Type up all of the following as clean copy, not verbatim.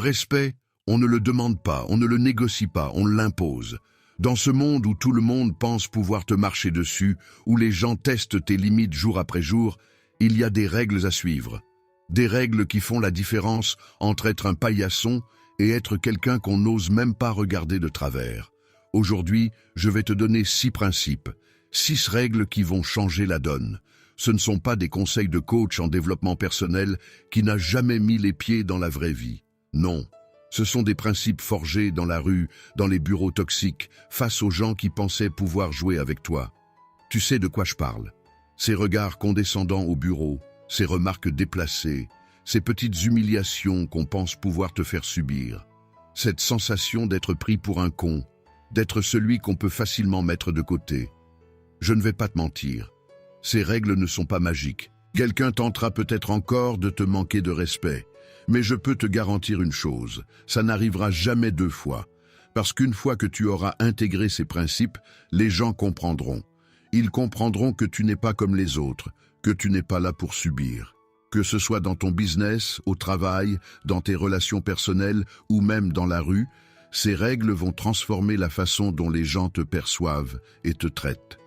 respect, on ne le demande pas, on ne le négocie pas, on l'impose. Dans ce monde où tout le monde pense pouvoir te marcher dessus, où les gens testent tes limites jour après jour, il y a des règles à suivre. Des règles qui font la différence entre être un paillasson et être quelqu'un qu'on n'ose même pas regarder de travers. Aujourd'hui, je vais te donner 6 principes, 6 règles qui vont changer la donne. Ce ne sont pas des conseils de coach en développement personnel qui n'a jamais mis les pieds dans la vraie vie. Non, ce sont des principes forgés dans la rue, dans les bureaux toxiques, face aux gens qui pensaient pouvoir jouer avec toi. Tu sais de quoi je parle. Ces regards condescendants au bureau, ces remarques déplacées, ces petites humiliations qu'on pense pouvoir te faire subir. Cette sensation d'être pris pour un con, d'être celui qu'on peut facilement mettre de côté. Je ne vais pas te mentir. Ces règles ne sont pas magiques. Quelqu'un tentera peut-être encore de te manquer de respect. Mais je peux te garantir une chose, ça n'arrivera jamais 2 fois. Parce qu'une fois que tu auras intégré ces principes, les gens comprendront. Ils comprendront que tu n'es pas comme les autres, que tu n'es pas là pour subir. Que ce soit dans ton business, au travail, dans tes relations personnelles ou même dans la rue, ces règles vont transformer la façon dont les gens te perçoivent et te traitent.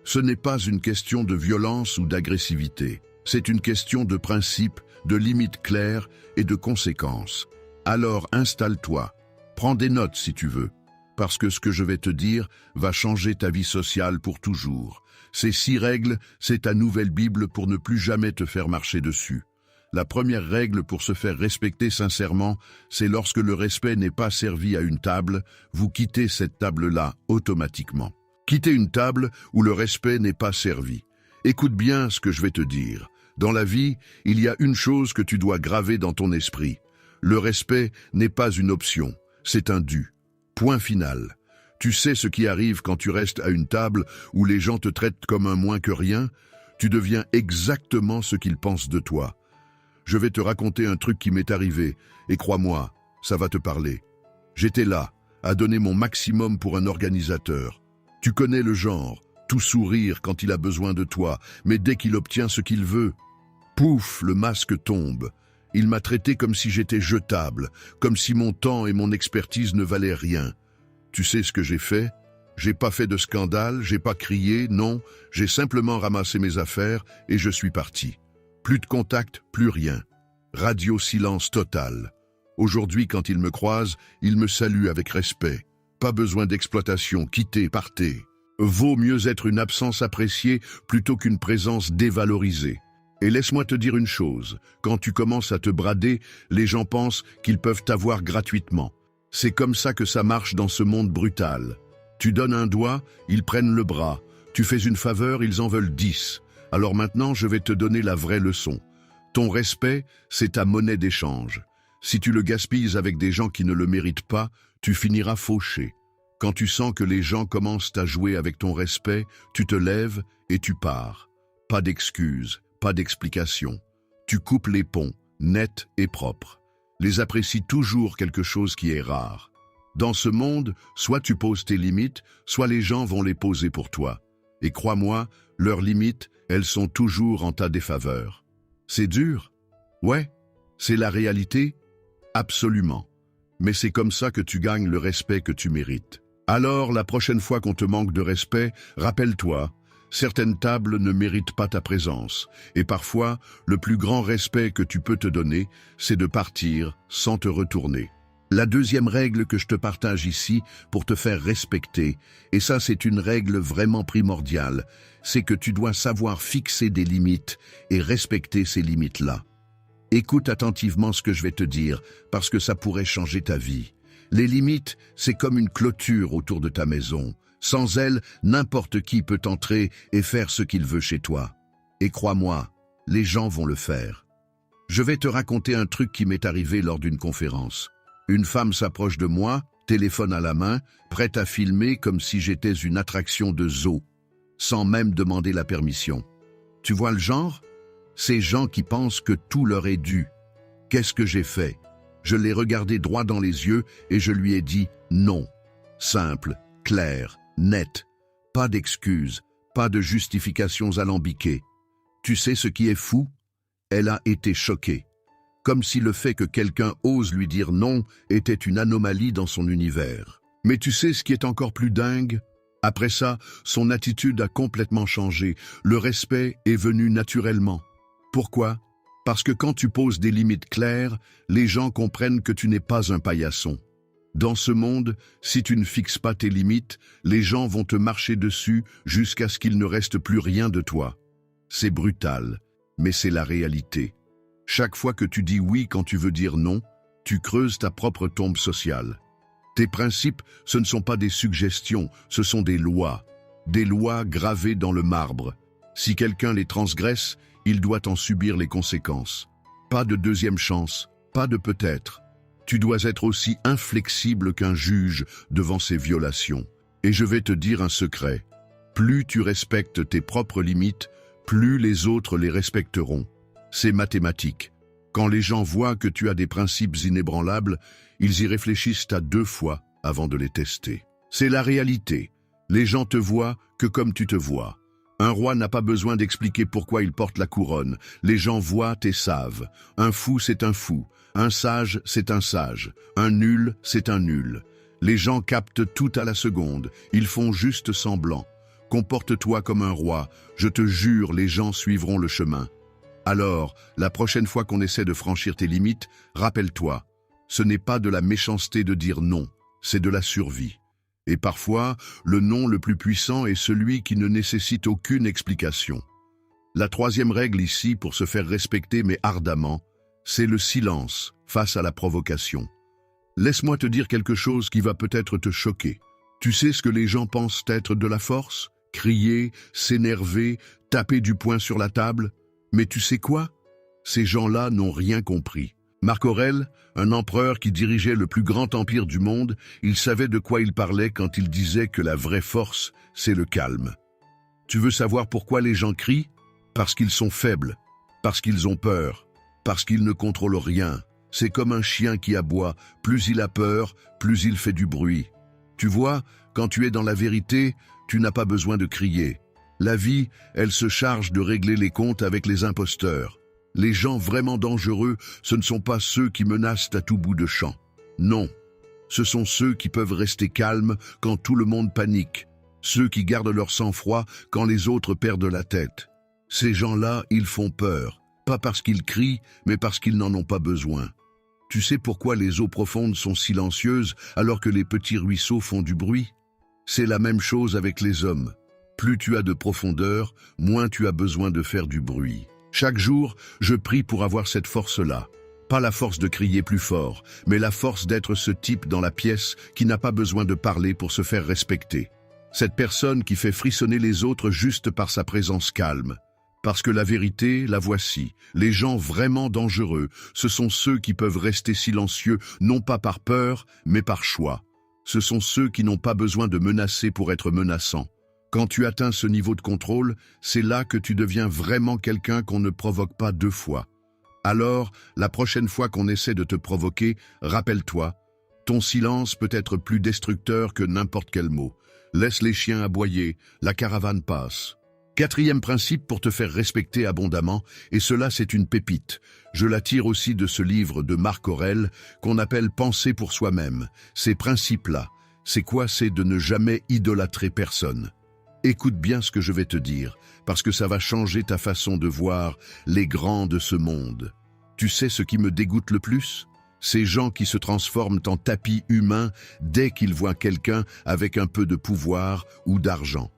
Ce n'est pas une question de violence ou d'agressivité. C'est une question de principe, de limites claires et de conséquences. Alors installe-toi, prends des notes si tu veux, parce que ce que je vais te dire va changer ta vie sociale pour toujours. Ces 6 règles, c'est ta nouvelle Bible pour ne plus jamais te faire marcher dessus. La première règle pour se faire respecter sincèrement, c'est lorsque le respect n'est pas servi à une table, vous quittez cette table-là automatiquement. Quittez une table où le respect n'est pas servi. Écoute bien ce que je vais te dire. Dans la vie, il y a une chose que tu dois graver dans ton esprit. Le respect n'est pas une option, c'est un dû. Point final. Tu sais ce qui arrive quand tu restes à une table où les gens te traitent comme un moins que rien? Tu deviens exactement ce qu'ils pensent de toi. Je vais te raconter un truc qui m'est arrivé, et crois-moi, ça va te parler. J'étais là, à donner mon maximum pour un organisateur. Tu connais le genre, tout sourire quand il a besoin de toi, mais dès qu'il obtient ce qu'il veut, pouf, le masque tombe. Il m'a traité comme si j'étais jetable, comme si mon temps et mon expertise ne valaient rien. Tu sais ce que j'ai fait? J'ai pas fait de scandale, j'ai pas crié, non, j'ai simplement ramassé mes affaires et je suis parti. Plus de contact, plus rien. Radio silence total. Aujourd'hui, quand il me croise, il me salue avec respect. Pas besoin d'exploitation, quittez, partez. Vaut mieux être une absence appréciée plutôt qu'une présence dévalorisée. Et laisse-moi te dire une chose, quand tu commences à te brader, les gens pensent qu'ils peuvent t'avoir gratuitement. C'est comme ça que ça marche dans ce monde brutal. Tu donnes un doigt, ils prennent le bras. Tu fais une faveur, ils en veulent 10. Alors maintenant, je vais te donner la vraie leçon. Ton respect, c'est ta monnaie d'échange. Si tu le gaspilles avec des gens qui ne le méritent pas, tu finiras fauché. Quand tu sens que les gens commencent à jouer avec ton respect, tu te lèves et tu pars. Pas d'excuses, pas d'explications. Tu coupes les ponts, nets et propres. Les apprécies toujours quelque chose qui est rare. Dans ce monde, soit tu poses tes limites, soit les gens vont les poser pour toi. Et crois-moi, leurs limites, elles sont toujours en ta défaveur. C'est dur? Ouais. C'est la réalité? Absolument. Mais c'est comme ça que tu gagnes le respect que tu mérites. Alors, la prochaine fois qu'on te manque de respect, rappelle-toi, certaines tables ne méritent pas ta présence. Et parfois, le plus grand respect que tu peux te donner, c'est de partir sans te retourner. La deuxième règle que je te partage ici pour te faire respecter, et ça c'est une règle vraiment primordiale, c'est que tu dois savoir fixer des limites et respecter ces limites-là. Écoute attentivement ce que je vais te dire, parce que ça pourrait changer ta vie. Les limites, c'est comme une clôture autour de ta maison. Sans elle, n'importe qui peut entrer et faire ce qu'il veut chez toi. Et crois-moi, les gens vont le faire. Je vais te raconter un truc qui m'est arrivé lors d'une conférence. Une femme s'approche de moi, téléphone à la main, prête à filmer comme si j'étais une attraction de zoo, sans même demander la permission. Tu vois le genre? Ces gens qui pensent que tout leur est dû. Qu'est-ce que j'ai fait? Je l'ai regardé droit dans les yeux et je lui ai dit non. Simple, clair, net. Pas d'excuses, pas de justifications alambiquées. Tu sais ce qui est fou? Elle a été choquée. comme si le fait que quelqu'un ose lui dire non était une anomalie dans son univers. Mais tu sais ce qui est encore plus dingue? Après ça, son attitude a complètement changé. Le respect est venu naturellement. Pourquoi? Parce que quand tu poses des limites claires, les gens comprennent que tu n'es pas un paillasson. Dans ce monde, si tu ne fixes pas tes limites, les gens vont te marcher dessus jusqu'à ce qu'il ne reste plus rien de toi. C'est brutal, mais c'est la réalité. Chaque fois que tu dis oui quand tu veux dire non, tu creuses ta propre tombe sociale. Tes principes, ce ne sont pas des suggestions, ce sont des lois gravées dans le marbre. Si quelqu'un les transgresse, il doit en subir les conséquences. Pas de deuxième chance, pas de peut-être. Tu dois être aussi inflexible qu'un juge devant ces violations. Et je vais te dire un secret. Plus tu respectes tes propres limites, plus les autres les respecteront. C'est mathématique. Quand les gens voient que tu as des principes inébranlables, ils y réfléchissent à 2 fois avant de les tester. C'est la réalité. Les gens te voient que comme tu te vois. Un roi n'a pas besoin d'expliquer pourquoi il porte la couronne. Les gens voient et savent. Un fou, c'est un fou. Un sage, c'est un sage. Un nul, c'est un nul. Les gens captent tout à la seconde. Ils font juste semblant. Comporte-toi comme un roi. Je te jure, les gens suivront le chemin. Alors, la prochaine fois qu'on essaie de franchir tes limites, rappelle-toi, ce n'est pas de la méchanceté de dire non, c'est de la survie. Et parfois, le non le plus puissant est celui qui ne nécessite aucune explication. La 3e règle ici, pour se faire respecter mais ardemment, c'est le silence face à la provocation. Laisse-moi te dire quelque chose qui va peut-être te choquer. Tu sais ce que les gens pensent être de la force? Crier, s'énerver, taper du poing sur la table? Mais tu sais quoi? Ces gens-là n'ont rien compris. Marc Aurèle, un empereur qui dirigeait le plus grand empire du monde, il savait de quoi il parlait quand il disait que la vraie force, c'est le calme. Tu veux savoir pourquoi les gens crient? Parce qu'ils sont faibles, parce qu'ils ont peur, parce qu'ils ne contrôlent rien. C'est comme un chien qui aboie, plus il a peur, plus il fait du bruit. Tu vois, quand tu es dans la vérité, tu n'as pas besoin de crier. La vie, elle se charge de régler les comptes avec les imposteurs. Les gens vraiment dangereux, ce ne sont pas ceux qui menacent à tout bout de champ. Non, ce sont ceux qui peuvent rester calmes quand tout le monde panique. Ceux qui gardent leur sang-froid quand les autres perdent la tête. Ces gens-là, ils font peur. Pas parce qu'ils crient, mais parce qu'ils n'en ont pas besoin. Tu sais pourquoi les eaux profondes sont silencieuses alors que les petits ruisseaux font du bruit? C'est la même chose avec les hommes. Plus tu as de profondeur, moins tu as besoin de faire du bruit. Chaque jour, je prie pour avoir cette force-là. Pas la force de crier plus fort, mais la force d'être ce type dans la pièce qui n'a pas besoin de parler pour se faire respecter. Cette personne qui fait frissonner les autres juste par sa présence calme. Parce que la vérité, la voici. Les gens vraiment dangereux, ce sont ceux qui peuvent rester silencieux, non pas par peur, mais par choix. Ce sont ceux qui n'ont pas besoin de menacer pour être menaçants. Quand tu atteins ce niveau de contrôle, c'est là que tu deviens vraiment quelqu'un qu'on ne provoque pas 2 fois. Alors, la prochaine fois qu'on essaie de te provoquer, rappelle-toi, ton silence peut être plus destructeur que n'importe quel mot. Laisse les chiens aboyer, la caravane passe. 4e principe pour te faire respecter abondamment, et cela c'est une pépite. Je la tire aussi de ce livre de Marc Aurèle qu'on appelle « Penser pour soi-même ». Ces principes-là, c'est quoi? C'est de ne jamais idolâtrer personne. Écoute bien ce que je vais te dire, parce que ça va changer ta façon de voir les grands de ce monde. Tu sais ce qui me dégoûte le plus? Ces gens qui se transforment en tapis humains dès qu'ils voient quelqu'un avec un peu de pouvoir ou d'argent.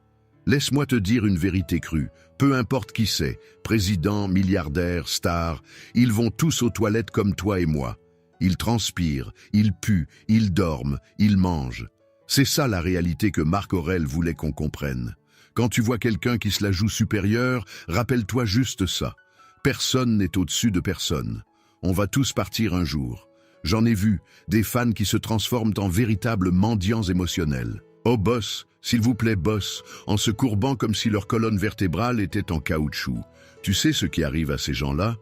Laisse-moi te dire une vérité crue. Peu importe qui c'est, président, milliardaire, star, ils vont tous aux toilettes comme toi et moi. Ils transpirent, ils puent, ils dorment, ils mangent. C'est ça la réalité que Marc Aurèle voulait qu'on comprenne. Quand tu vois quelqu'un qui se la joue supérieur, rappelle-toi juste ça. Personne n'est au-dessus de personne. On va tous partir un jour. J'en ai vu, des fans qui se transforment en véritables mendiants émotionnels. Oh boss, s'il vous plaît boss, en se courbant comme si leur colonne vertébrale était en caoutchouc. Tu sais ce qui arrive à ces gens-là?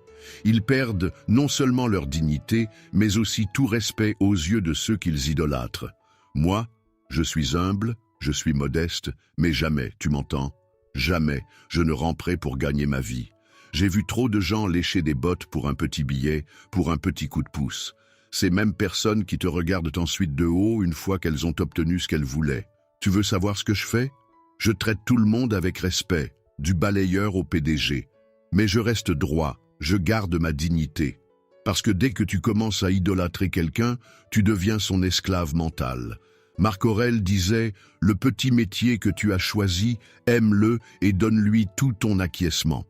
Ils perdent non seulement leur dignité, mais aussi tout respect aux yeux de ceux qu'ils idolâtrent. Moi, je suis humble, je suis modeste, mais jamais, tu m'entends? Jamais je ne ramperai pour gagner ma vie. J'ai vu trop de gens lécher des bottes pour un petit billet, pour un petit coup de pouce. Ces mêmes personnes qui te regardent ensuite de haut une fois qu'elles ont obtenu ce qu'elles voulaient. Tu veux savoir ce que je fais? Je traite tout le monde avec respect, du balayeur au PDG. Mais je reste droit, je garde ma dignité. Parce que dès que tu commences à idolâtrer quelqu'un, tu deviens son esclave mental. Marc Aurèle disait « Le petit métier que tu as choisi, aime-le et donne-lui tout ton acquiescement. »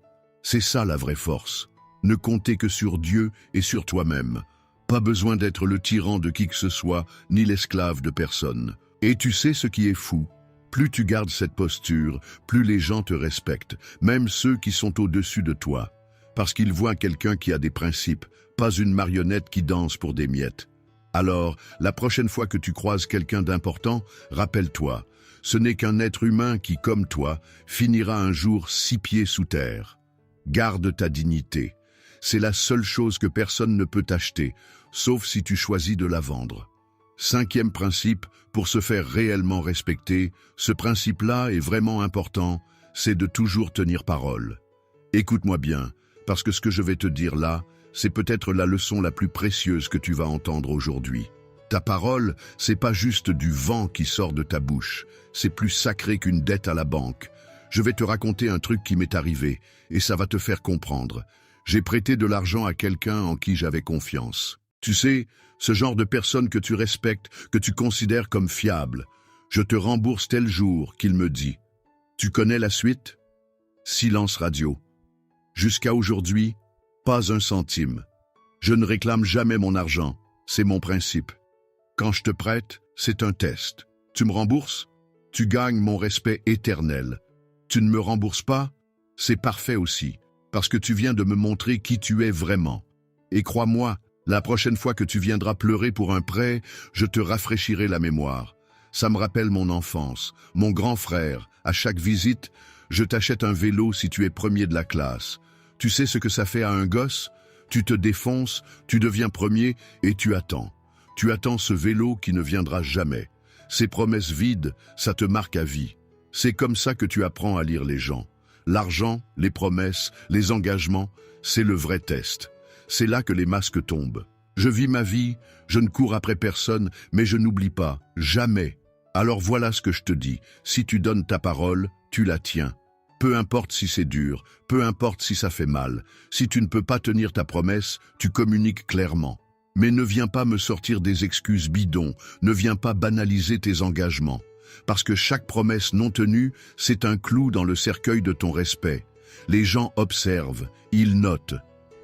C'est ça la vraie force. Ne compter que sur Dieu et sur toi-même. Pas besoin d'être le tyran de qui que ce soit, ni l'esclave de personne. Et tu sais ce qui est fou? Plus tu gardes cette posture, plus les gens te respectent, même ceux qui sont au-dessus de toi. Parce qu'ils voient quelqu'un qui a des principes, pas une marionnette qui danse pour des miettes. Alors, la prochaine fois que tu croises quelqu'un d'important, rappelle-toi, ce n'est qu'un être humain qui, comme toi, finira un jour 6 pieds sous terre. Garde ta dignité. C'est la seule chose que personne ne peut t'acheter, sauf si tu choisis de la vendre. 5e principe, pour se faire réellement respecter, ce principe-là est vraiment important, c'est de toujours tenir parole. Écoute-moi bien, parce que ce que je vais te dire là, c'est peut-être la leçon la plus précieuse que tu vas entendre aujourd'hui. Ta parole, c'est pas juste du vent qui sort de ta bouche, c'est plus sacré qu'une dette à la banque. Je vais te raconter un truc qui m'est arrivé, et ça va te faire comprendre. J'ai prêté de l'argent à quelqu'un en qui j'avais confiance. Tu sais, ce genre de personne que tu respectes, que tu considères comme fiable. Je te rembourse tel jour, qu'il me dit. Tu connais la suite? Silence radio. Jusqu'à aujourd'hui, pas un centime. Je ne réclame jamais mon argent, c'est mon principe. Quand je te prête, c'est un test. Tu me rembourses? Tu gagnes mon respect éternel. Tu ne me rembourses pas? C'est parfait aussi, parce que tu viens de me montrer qui tu es vraiment. Et crois-moi, la prochaine fois que tu viendras pleurer pour un prêt, je te rafraîchirai la mémoire. Ça me rappelle mon enfance, mon grand frère. À chaque visite, je t'achète un vélo si tu es premier de la classe. Tu sais ce que ça fait à un gosse? Tu te défonces, tu deviens premier et tu attends. Tu attends ce vélo qui ne viendra jamais. Ces promesses vides, ça te marque à vie. C'est comme ça que tu apprends à lire les gens. L'argent, les promesses, les engagements, c'est le vrai test. C'est là que les masques tombent. Je vis ma vie, je ne cours après personne, mais je n'oublie pas, jamais. Alors voilà ce que je te dis, si tu donnes ta parole, tu la tiens. Peu importe si c'est dur, peu importe si ça fait mal. Si tu ne peux pas tenir ta promesse, tu communiques clairement. Mais ne viens pas me sortir des excuses bidons, ne viens pas banaliser tes engagements. Parce que chaque promesse non tenue, c'est un clou dans le cercueil de ton respect. Les gens observent, ils notent.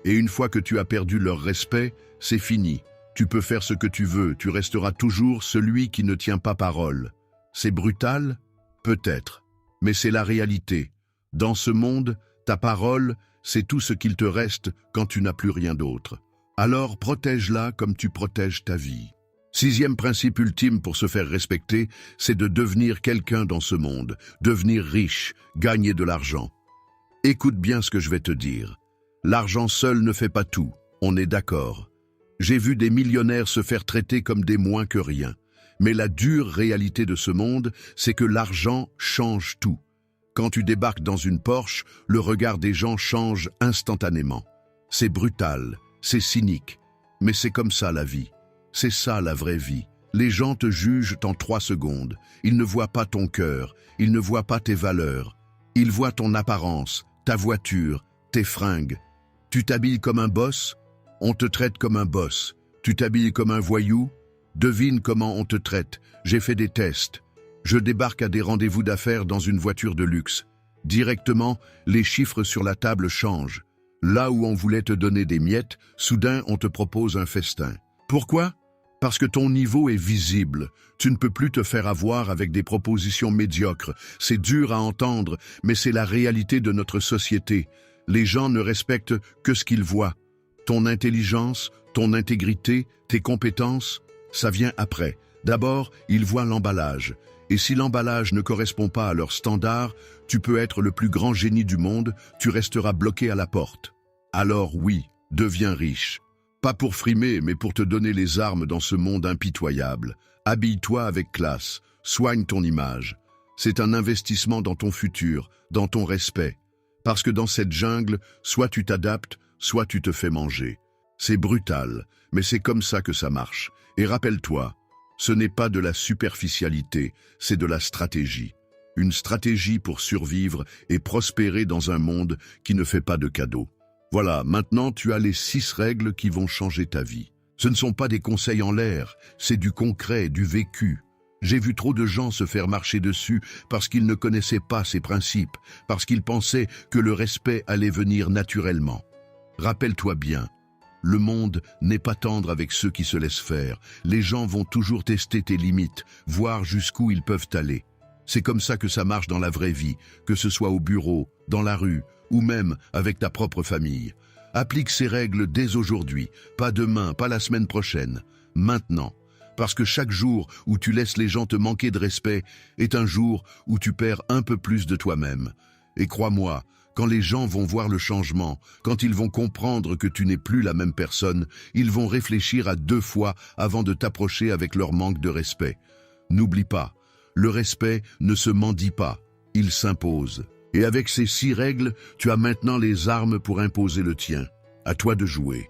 Et une fois que tu as perdu leur respect, c'est fini. Tu peux faire ce que tu veux, tu resteras toujours celui qui ne tient pas parole. C'est brutal? Peut-être. Mais c'est la réalité. Dans ce monde, ta parole, c'est tout ce qu'il te reste quand tu n'as plus rien d'autre. Alors protège-la comme tu protèges ta vie. 6e principe ultime pour se faire respecter, c'est de devenir quelqu'un dans ce monde, devenir riche, gagner de l'argent. Écoute bien ce que je vais te dire. L'argent seul ne fait pas tout, on est d'accord. J'ai vu des millionnaires se faire traiter comme des moins que rien. Mais la dure réalité de ce monde, c'est que l'argent change tout. Quand tu débarques dans une Porsche, le regard des gens change instantanément. C'est brutal, c'est cynique, mais c'est comme ça la vie. C'est ça la vraie vie. Les gens te jugent en 3 secondes. Ils ne voient pas ton cœur, ils ne voient pas tes valeurs. Ils voient ton apparence, ta voiture, tes fringues. Tu t'habilles comme un boss, on te traite comme un boss. Tu t'habilles comme un voyou, devine comment on te traite. J'ai fait des tests. Je débarque à des rendez-vous d'affaires dans une voiture de luxe. Directement, les chiffres sur la table changent. Là où on voulait te donner des miettes, soudain on te propose un festin. Pourquoi? Parce que ton niveau est visible. Tu ne peux plus te faire avoir avec des propositions médiocres. C'est dur à entendre, mais c'est la réalité de notre société. Les gens ne respectent que ce qu'ils voient. Ton intelligence, ton intégrité, tes compétences, ça vient après. D'abord, ils voient l'emballage. Et si l'emballage ne correspond pas à leurs standards, tu peux être le plus grand génie du monde, tu resteras bloqué à la porte. Alors oui, deviens riche. Pas pour frimer, mais pour te donner les armes dans ce monde impitoyable. Habille-toi avec classe, soigne ton image. C'est un investissement dans ton futur, dans ton respect. Parce que dans cette jungle, soit tu t'adaptes, soit tu te fais manger. C'est brutal, mais c'est comme ça que ça marche. Et rappelle-toi, ce n'est pas de la superficialité, c'est de la stratégie. Une stratégie pour survivre et prospérer dans un monde qui ne fait pas de cadeaux. Voilà, maintenant tu as les 6 règles qui vont changer ta vie. Ce ne sont pas des conseils en l'air, c'est du concret, du vécu. J'ai vu trop de gens se faire marcher dessus parce qu'ils ne connaissaient pas ces principes, parce qu'ils pensaient que le respect allait venir naturellement. Rappelle-toi bien, le monde n'est pas tendre avec ceux qui se laissent faire. Les gens vont toujours tester tes limites, voir jusqu'où ils peuvent aller. C'est comme ça que ça marche dans la vraie vie, que ce soit au bureau, dans la rue, ou même avec ta propre famille. Applique ces règles dès aujourd'hui, pas demain, pas la semaine prochaine, maintenant. Parce que chaque jour où tu laisses les gens te manquer de respect est un jour où tu perds un peu plus de toi-même. Et crois-moi, quand les gens vont voir le changement, quand ils vont comprendre que tu n'es plus la même personne, ils vont réfléchir à 2 fois avant de t'approcher avec leur manque de respect. N'oublie pas, le respect ne se mendie pas, il s'impose. Et avec ces 6 règles, tu as maintenant les armes pour imposer le tien. À toi de jouer.